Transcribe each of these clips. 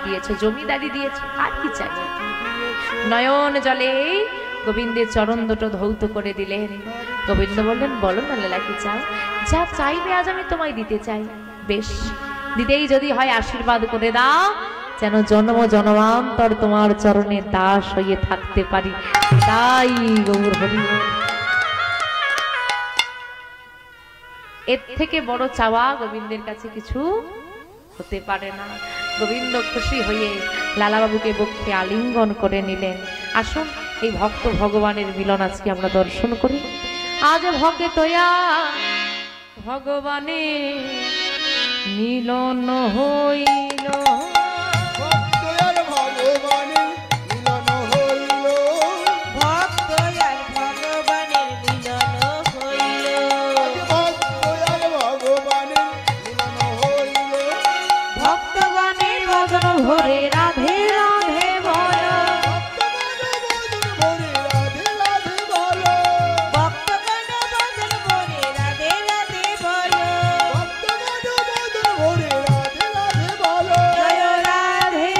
দিয়েছো, জমিদারি দিয়েছো, আর কি চাই? নয়ন জলে গোবিন্দের চরণ দুটো ধৌত করে দিলেন। গোবিন্দ বললেন, বলো না লীলা কি চাও? যা চাইবে আজ আমি তোমায় দিতে চাই। বেশ, দিতেই যদি হয় আশীর্বাদ করে দাও, যেন জন্ম জন্মান্তর তোমার চরণে দাস হয়ে থাকতে পারি। তাই গৌর হরি। এর থেকে বড় চাওয়া গোবিন্দের কাছে কিছু হতে পারে না। গোবিন্দ খুশি হয়ে লালাবাবুকে বক্ষে আলিঙ্গন করে নিলেন। আসুন এই ভক্ত ভগবানের মিলন আজকে আমরা দর্শন করি। আজ ভক্তে তোয়া ভগবানে মিলন হইল, ভরে রাধে রাধে বলো, ভক্তগণ ভজন ভরে রাধে রাধে বলো, জয় রাধে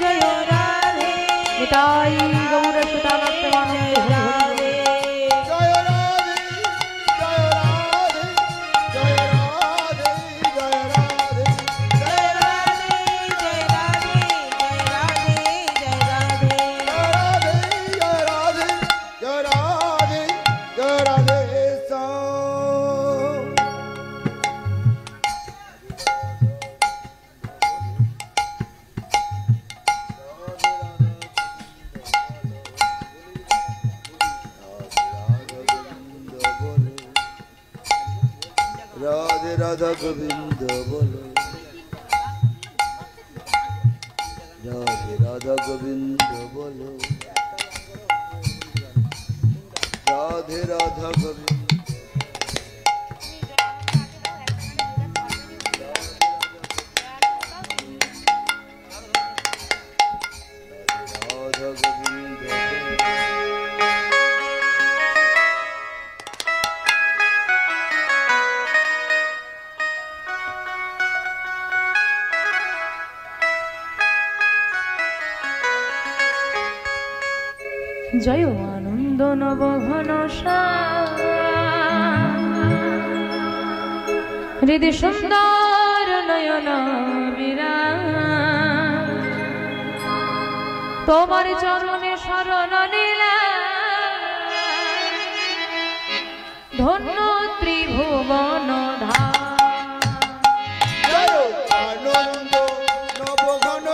জয় রাধে, নিতাই গৌর সুতানন্দ রাধে, জয় রাধে জয় রাধে, জয় রাধে জয় রাধে, জয় রাধে জয় রাধে, জয় রাধে জয় রাধে, জয় রাধে জয় রাধে সা। রাধে রাধা গোবিন্দ বলো, রাধে রাধা গোবিন্দ বলো, রাধে রাধা গোবিন্দ। জয় আনন্দ নব ঘন হৃদয় সুন্দর নয়ন বিরাজ, তোমার চরণে শরণ নিলাম, ধন্য ত্রিভুবন ধাম। আনন্দ নব ঘন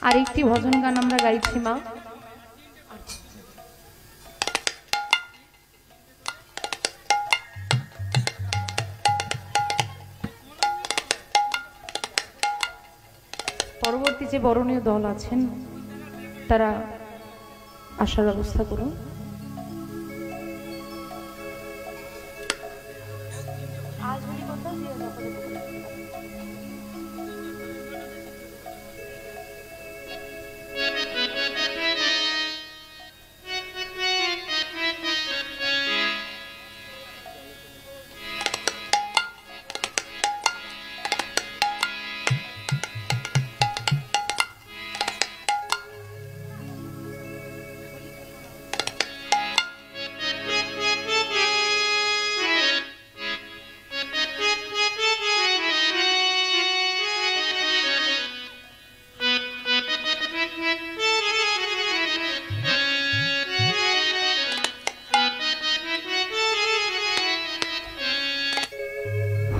আরেকটি ভজন গান আমরা গাইছি মা। পরবর্তী যে বরণীয় দল আছেন তারা আসার ব্যবস্থা করুন।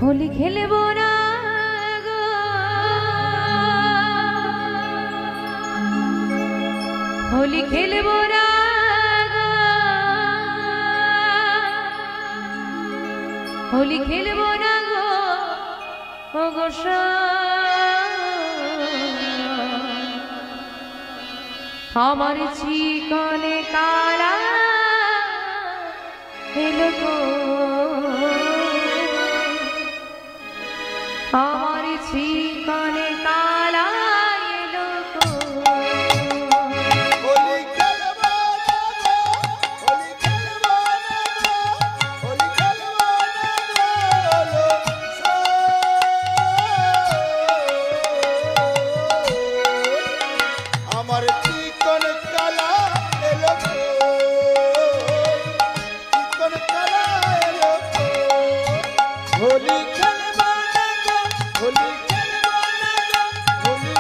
হোলি খেলব না গো, হোলি খেলব না গো, হোলি খেলব না গো, ও গোসা আমার চিকনে কালা এলো গো, আমার চিকনে কালা এলো গো। হোলি খেলব না গো, হোলি খেলব না গো, হোলি খেলব না গো, আমার চিকন কালা এলো গো, চিকন কালা এলো গো, হোলি খেলব না গো, হোলি খেলব না গো, হোলি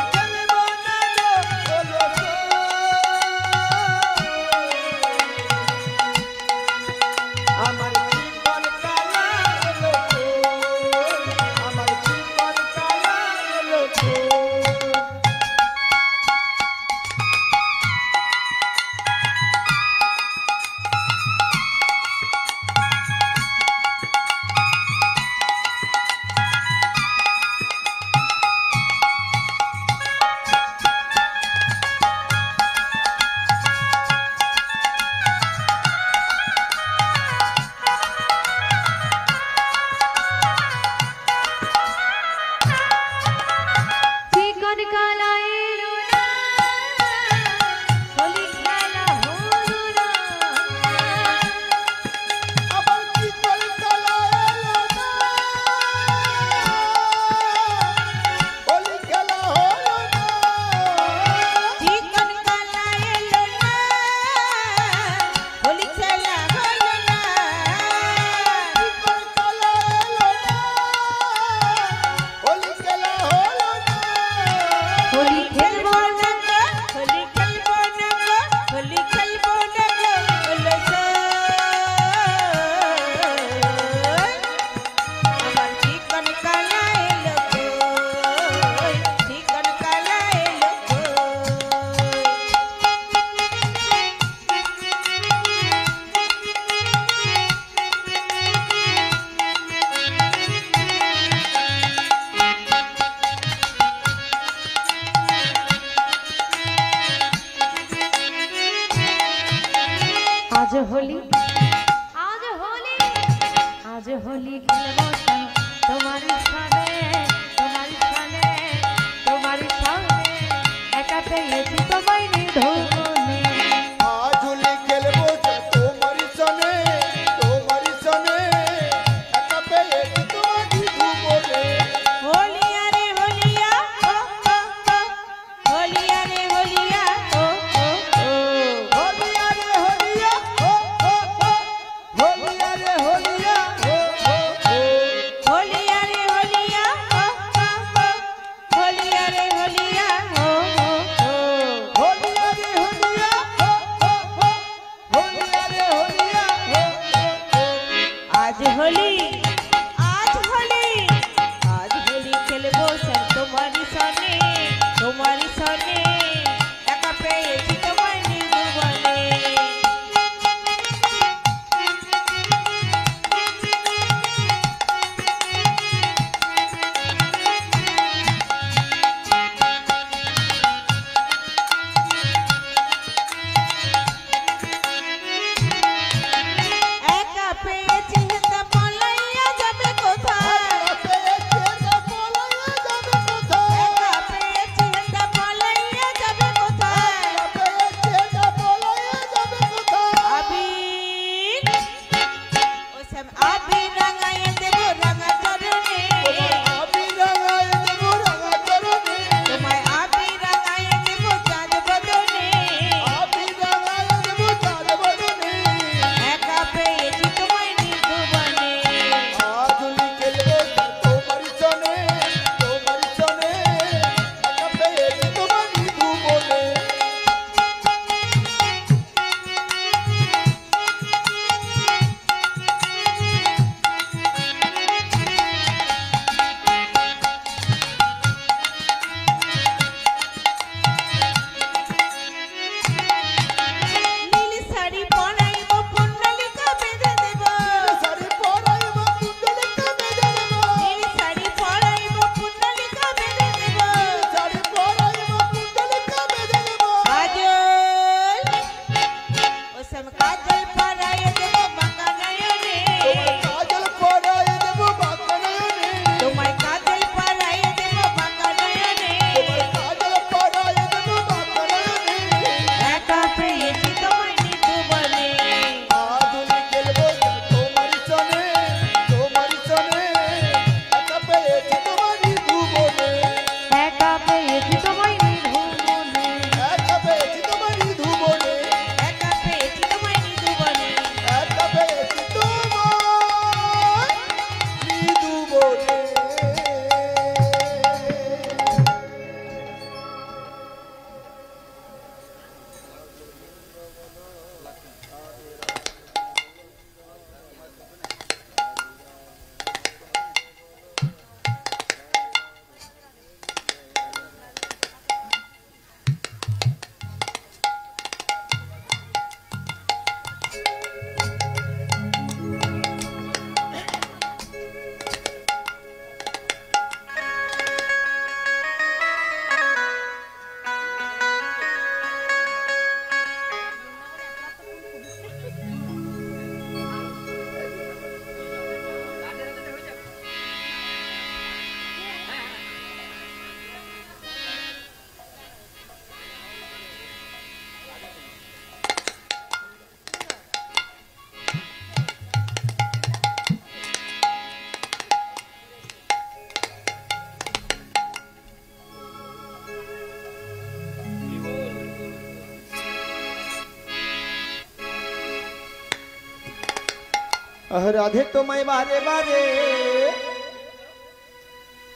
রাধে তোমায় বারে বারে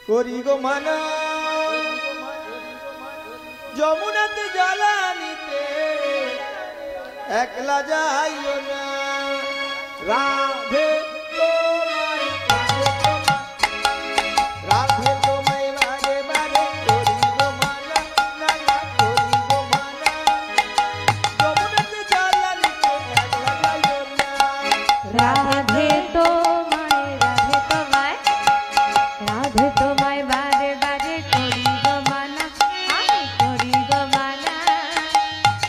করি গো মানা, যমুনাতে জ্বালানিতে একলা যাইও না। রাধে তোমায় রাধে তোমায় বারে বারে করি গো মানা, না না করি গো মানা, যমুনাতে জ্বালানিতে একলা যাইও না। রাধে তোমায় রাধে তোমায় বারে বারে করি গো মানা, আমি করি গো মানা,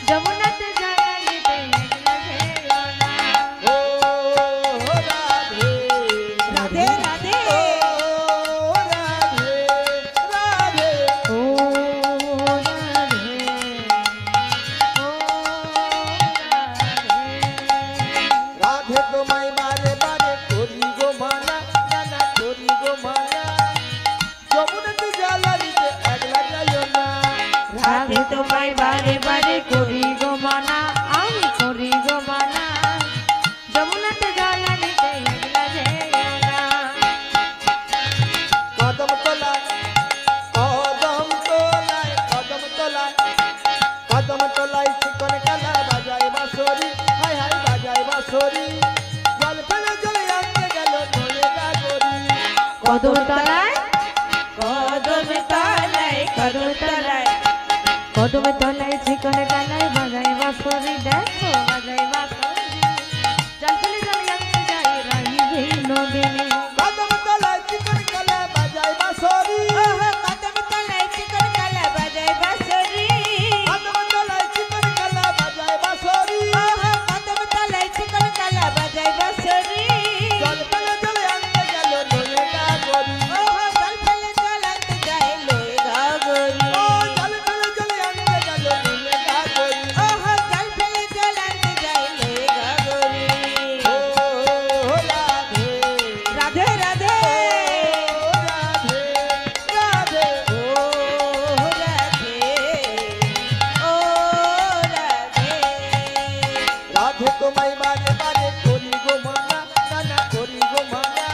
যমুনাতে জ্বালানিতে একলা যেও না। ও রাধে রাধে রাধে ও রাধে রাধে ও রাধে ও রাধে। রাধে তোমায় বারে বারে করি গো মানা, না না করি গো মানা, যমুনাতে জ্বালানিতে একলা যাইও না। রাধে তোমায় বারে বারে করি গো মানা, আমি করি গো মানা, যমুনাতে জ্বালানিতে একলা যেও না। কদম তলায় কদম তলায় কদম তলায় কদম তলায় চিকন কালা বাজায় বাঁশরি, হায় হায় বাজায় বাঁশরি, জল ফেলে জলে আনতে গেল নলে গাগরি। কদম তলায় কদম তলায় কদম তলায় কদম তলায় চিকন গালায় বাজায় বাঁশরি, দেখো বাজায় বাঁশরি, জল ফেলে জলে আনতে যায় রাহি নদিনী। কদম তলায় চিকন কালা বাজায় বাঁশরি, কদম তলায় চিকন কালা বাজায় বাঁশরি, কদম তলায় চিকন কালা বাজায় বাঁশরি, কদম তলায় চিকন কালা বাজায় বাঁশরি, জল ফেলে জলে আনতে গেল নলে গাগরি। জল ফেলে জল আনতে যায় লয়ে গাগরি, ও জল ফেলে জলে আনতে গেল নলে গাগরি। জল ফেলে জল আনতে যায় লয়ে গাগরি। ও রাধে রাধে রাধে রাধে রাধে ও রাধে ও রাধে। রাধে তোমায় বারে বারে করি গো মানা, না না করি গো মানা,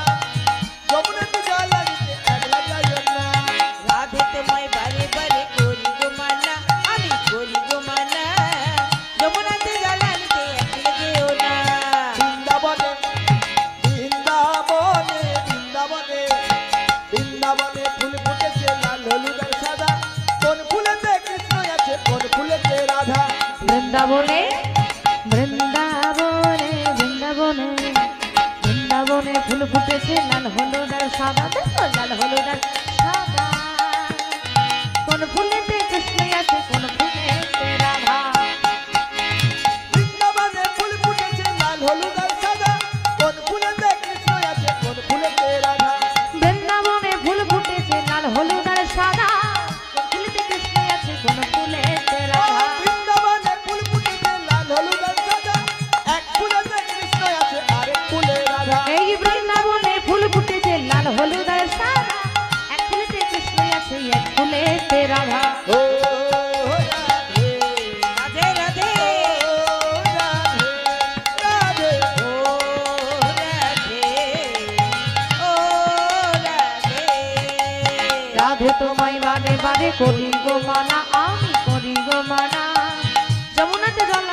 যমুনাতে জ্বালানিতে একলা যাইও না। রাধে তোমায় বারে বারে করি গো মানা, আমি করি গো মানা, যমুনাতে জ্বালানিতে একলা যেও না। বৃন্দাবনে বৃন্দাবনে বৃন্দাবনে বৃন্দাবনে ফুল ফুটেছে লাল হলুদ আর সাদা, কোন ফুলেতে কৃষ্ণ আছে কোন ফুলেতে রাধা। বৃন্দাবনে বৃন্দাবনে বৃন্দাবনে বৃন্দাবনে ফুল ফুটেছে লাল হলুদ আর সাদা, দেখো লাল হলুদ আর সাদা, কোন ফুলেতে কৃষ্ণ আছে কোন ফুলেতে রাধা। বৃন্দাবনে ফুল ফুটেছে লাল হলুদ আর সাদা, কোন ফুলেতে কৃষ্ণ আছে কোন ফুলেতে রাধা। বৃন্দাবনে ফুল ফুটেছে লাল হলুদ আর সাদা, কোন ফুলেতে কৃষ্ণ আছে কোন ফুলেতে রাধা। বৃন্দাবনে ফুল ফুটেছে লাল হলুদ আর সাদা, এক ফুলেতে কৃষ্ণ আছে আরেক ফুলে রাধা। এই বৃন্দাবনে ফুল ফুটেছে লাল হলুদ আর সাদা, এক ফুলেতে কৃষ্ণ আছে এক ফুলেতে রাধা। ও রাধে রাধে রাধে ও রাধে রাধে ও রাধে ও রাধে। রাধে তোমায় বারে বারে করি গো মানা, আমি করি গো মানা, যমুনাতে জল